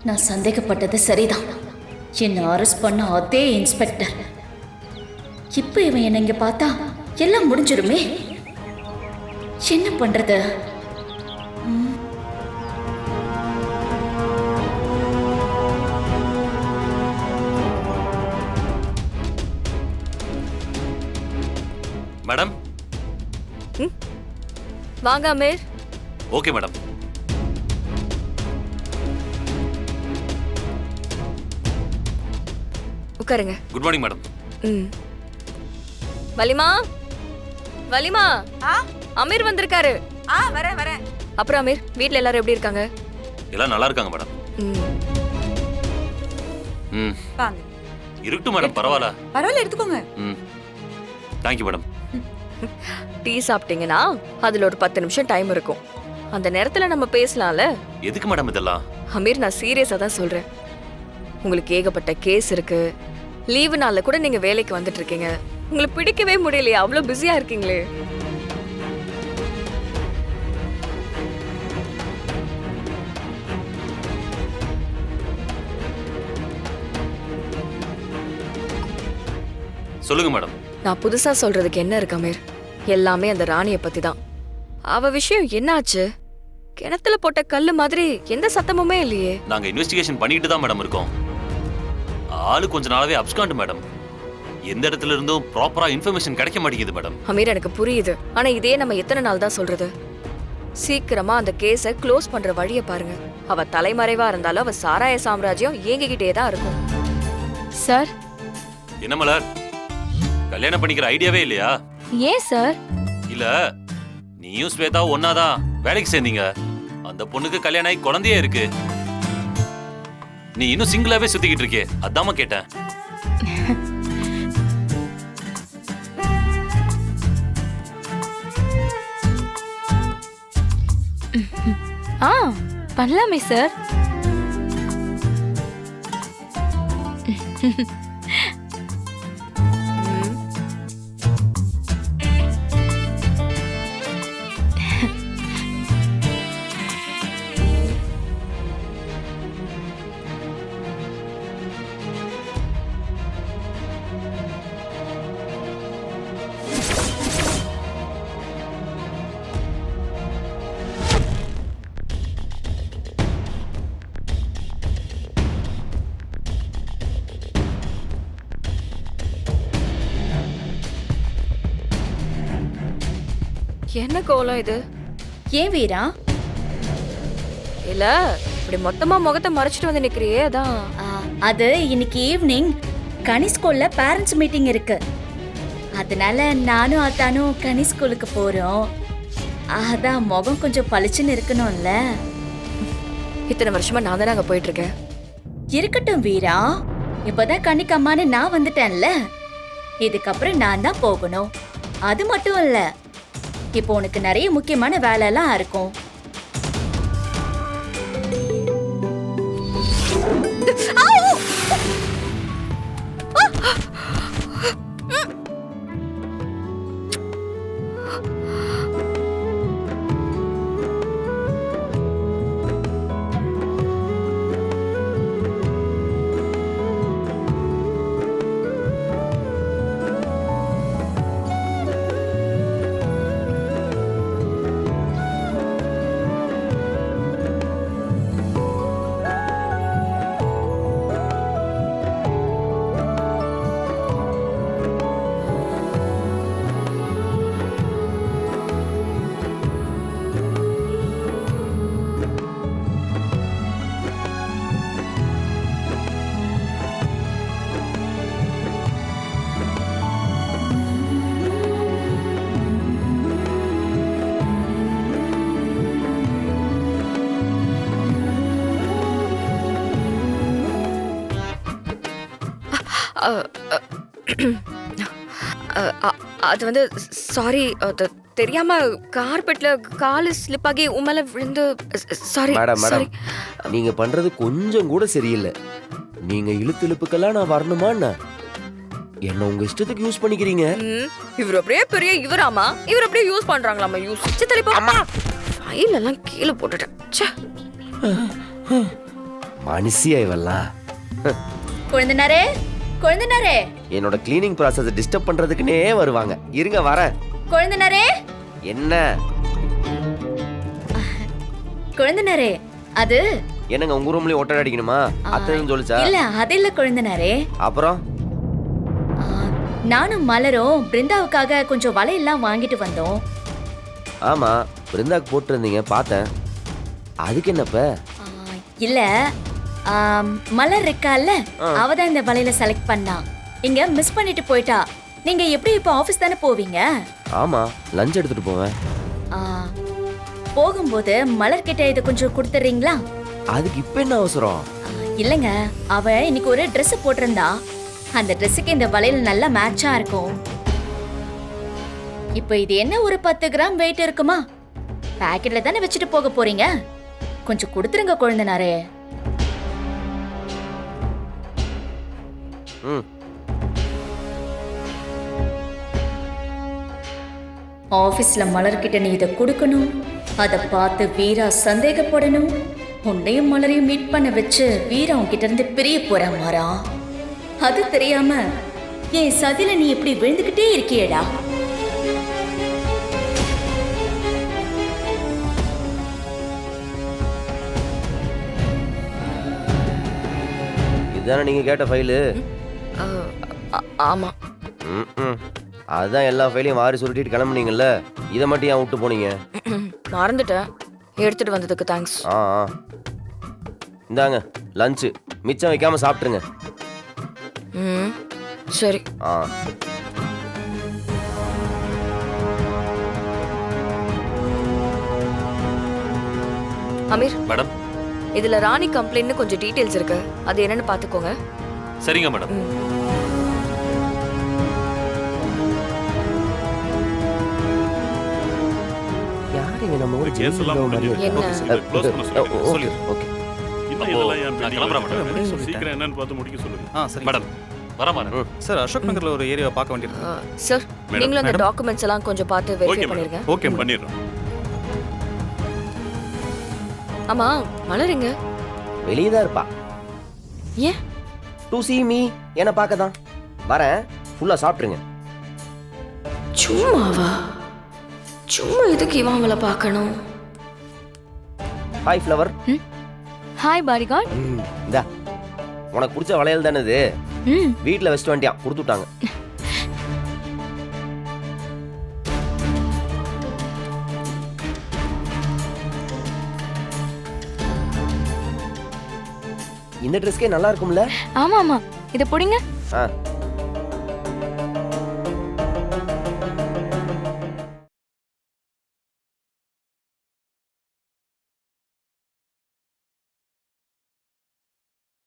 நான் சந்தேகப்பட்டது சரிதான். என்னை அரெஸ்ட் பண்ண அதே இன்ஸ்பெக்டர். இப்ப இவன் என்ன இங்க பார்த்தா எல்லாம் முடிஞ்சிருமே. என்ன பண்றது? மேடம். வாங்க அமீர். Okay madam. உட்காருங்க. Good morning madam. வலிமா, வலிமா. அமீர் வந்திருக்காரு. வரேன் வரேன். அப்புறம் அமீர், வீட்ல எல்லாரும் எப்படி இருக்காங்க? எல்லாம் நல்லா இருக்காங்க மேடம். வாங்க. இருக்கட்டும் மேடம், பரவாயில்ல. பரவாயில்ல, எடுத்துக்கோங்க. Thank you madam. டீ சாப்பிட்டீங்கன்னா அதுல ஒரு 10 நிமிஷம் டைம் இருக்கும். அந்த நேரத்துல நம்ம பேசலாம்ல. எதுக்கு மேடம் இதெல்லாம்? அமீர், நான் சீரியஸா தான் சொல்றேன். உங்களுக்கு ஏகப்பட்ட கேஸ் இருக்கு. லீவு நாள்ல கூட நீங்க வேலைக்கு வந்துட்டு இருக்கீங்க. உங்களுக்கு பிடிக்கவே முடியலையா? அவ்வளவு பிஸியா இருக்கீங்களே. சொல்லுங்க மேடம். நான் புதுசா சொல்றதுக்கு என்ன இருக்கு அமீர்? எல்லாமே அந்த ராணிய பத்தி தான். அவ விஷயம் என்னாச்சு? கிணத்துல போட்ட கல்லு மாதிரி எந்த சத்தமுமே இல்லையே. நாங்க இன்வெஸ்டிகேஷன் பண்ணிட்டு தான் மேடம் இருக்கோம். ஆளு கொஞ்ச நாளாவே அப்ஸ்காண்ட் மேடம். எந்த இடத்துல இருந்தும் ப்ராப்பரா இன்ஃபர்மேஷன் கிடைக்க மாட்டேங்குது மேடம். அமீர், எனக்கு புரியுது. ஆனா இதே நம்ம எத்தனை நாள் தான் சொல்றது? சீக்கிரமா அந்த கேஸை க்ளோஸ் பண்ற வழிய பாருங்க. அவ தலைமறைவா இருந்தாலும் அவ சாராய சாம்ராஜ்யம் ஏங்கிக்கிட்டே தான் இருக்கும். சார். என்ன மலர், கல்யாணம் பண்ணிக்கிற ஐடியாவே இல்லையா? ஏன் சார்? இல்ல, நீயும் ஸ்வேதா ஒன்னாதான் வேலைக்கு சேர்ந்தீங்க. அந்த பொண்ணுக்கு கல்யாணம் ஆகி குழந்தையே இருக்கு. நீ இன்னும் சிங்கிளாவே சுத்திக்கிட்டு இருக்கே, அதாம கேட்டேன். பண்ணலாமே சார். என்ன கோலம் இது? ஏன் வீரா? இல்ல, இப்படி மொத்தமா முகத்தை மறைச்சிட்டு வந்து நிக்கிறியே, அதான். அது இன்னைக்கு ஈவினிங் கனி ஸ்கூல்ல பேரண்ட்ஸ் மீட்டிங் இருக்கு. அதனால நானும் அத்தானும் கனி ஸ்கூலுக்கு போறோம். அதான் முகம் கொஞ்சம் பளிச்சுன்னு இருக்கணும்ல. இத்தனை வருஷமா நான் தானே அங்க போயிட்டு இருக்கேன். இருக்கட்டும் வீரா, இப்பதான் கனிக்கு அம்மான்னு நான் வந்துட்டேன்ல. இதுக்கப்புறம் நான் தான் போகணும். அது மட்டும் இல்ல, இப்போ உனக்கு நிறைய முக்கியமான வேலை எல்லாம் இருக்கும். அது வந்து சாரி, தெரியாம கார்பெட்ல காலு ஸ்லிப் ஆகி உமேல விழுந்து. Sorry madam sorry. மேடம், நீங்க பண்றது கொஞ்சம் கூட சரியில்லை. நீங்க இழுப்புக்கெல்லாம் நான் வரணுமா என்ன உங்க இஷ்டத்துக்கு யூஸ் பண்ணிக்கிறீங்க. இவர் அப்படியே பெரிய இவராமா, இவர் அப்படியே யூஸ் பண்றாங்களாமா. யூஸ் தெளிப்பா. ஃபைல் எல்லாம் கீழே போட்டுட்டேன். மனுஷியா இவெல்லாம் குழந்தனாரே குழந்தனாரே என்னோட கிளீனிங் ப்ராசஸ் டிஸ்டர்ப் பண்றதுக்குன்னே வருவாங்க. இருங்க வரேன். குழந்தனாரே என்ன குழந்தனாரே அது என்னங்க உங்க ரூம்லயே ஒட்டடை அடிக்கணுமா? அத்தையும் சொல்லுச்சா? இல்ல அது இல்ல குழந்தனாரே. அப்புறம் ஆ, நானும் மலரும் பிருந்தாவுக்காக கொஞ்சம் வலையெல்லாம் வாங்கிட்டு வந்தோம். ஆமா பிருந்தாக்கு போட்டிருந்தீங்க பார்த்தேன். அதுக்கு என்னப்ப? ஆ, இல்ல மலர் இருக்கால்ல அவதான் இந்த வலையில செலக்ட் பண்ணா. இங்க மிஸ் பண்ணிட்டு போயிட்டா. நீங்க எப்படி இப்ப ஆபீஸ் தானே போவீங்க? ஆமா லஞ்ச் எடுத்துட்டு போவேன். ஆ, போகும்போது மலர் கிட்ட இதை கொஞ்சம் கொடுத்துறீங்களா? அதுக்கு இப்ப என்ன அவசரம்? இல்லங்க அவ இன்னைக்கு ஒரு Dress போட்டிருந்தா. அந்த Dressக்கு இந்த வளையல் நல்லா மேட்சா இருக்கும். இப்போ இது என்ன ஒரு 10 கிராம் வெயிட் இருக்குமா? பாக்கெட்ல தானே வச்சுட்டு போக போறீங்க. கொஞ்சம் கொடுத்துருங்க குழந்தனாரே. ம் ஆபீஸ்ல மலர்கிட்ட நீ இதை கொடுக்கணும். அதை பார்த்து வீரா சந்தேகப்படணும். உன்னையும் மலரையும் மீட் பண்ண வச்சு வீரா உன்கிட்ட இருந்து பிரிய போறா மாறா. அது தெரியாம என் சதில நீ இப்படி விழுந்துகிட்டே இருக்கியேடா. இதுதானே நீங்க கேட்ட ஃபைலு? ஆமா. அதுதான் எல்லா ஃபைலையும் வாரி சுருட்டிட்டு கிளம்புனீங்கல்ல. இதை மட்டும் ஏன் விட்டு போனீங்க? மறந்துட்டேன். எடுத்துட்டு வந்ததுக்கு தேங்க்ஸ். ஆ ஆ. இந்தாங்க லஞ்சு. மிச்சம் வைக்காம சாப்பிட்ருங்க. ம் சரி. ஆ அமீர், மேடம். இதுல ராணி கம்ப்ளைண்ட்னு கொஞ்சம் டீடைல்ஸ் இருக்கு. அது என்னன்னு பாத்துக்கோங்க. சரிங்க மேடம். யாருங்க நம்ம ஊர் கேஸ் எல்லாம் முடிஞ்சு என்ன? க்ளோஸ் பண்ண சொல்லுங்க. Okay okay. இன்னும் அப்போ இதெல்லாம் ஏன் நான் pending கிளம்புறேன் வச்சிருக்கீங்க? மேடம். சீக்கிரம் என்னன்னு பார்த்து முடிக்க சொல்லுங்க. சரி மேடம் வரமாறேன். சார் அசோக் நகர்ல ஒரு ஏரியா பார்க்க வேண்டியது. சார், மேடம், நீங்களும் அந்த மேடம். டாக்குமெண்ட்ஸ் எல்லாம் கொஞ்சம் பார்த்து வெரிஃபை ஓகே பண்ணிருங்க. மேடம். ஓகே பண்ணிடுறோம். ஆமா, மலருங்க. வெளியே தான் இருப்பா. ஏன்? டு see me என்ன பார்க்க தான் வரேன். ஃபுல்லா சாப்பிட்ருங்க. சும்மாவா? சும்மா எதுக்கு இவன் அவங்கள பார்க்கணும்? Hi flower. Hi bodyguard. இந்தா உனக்கு பிடிச்ச வளையல் தானே இது? ம் வீட்டில் வச்சுட்டு வந்துட்டியான், கொடுத்து விட்டாங்க. இந்த ட்ரெஸ்க்கே நல்லா இருக்கும்ல? ஆமா ஆமா, இதை பிடிங்க. ஆ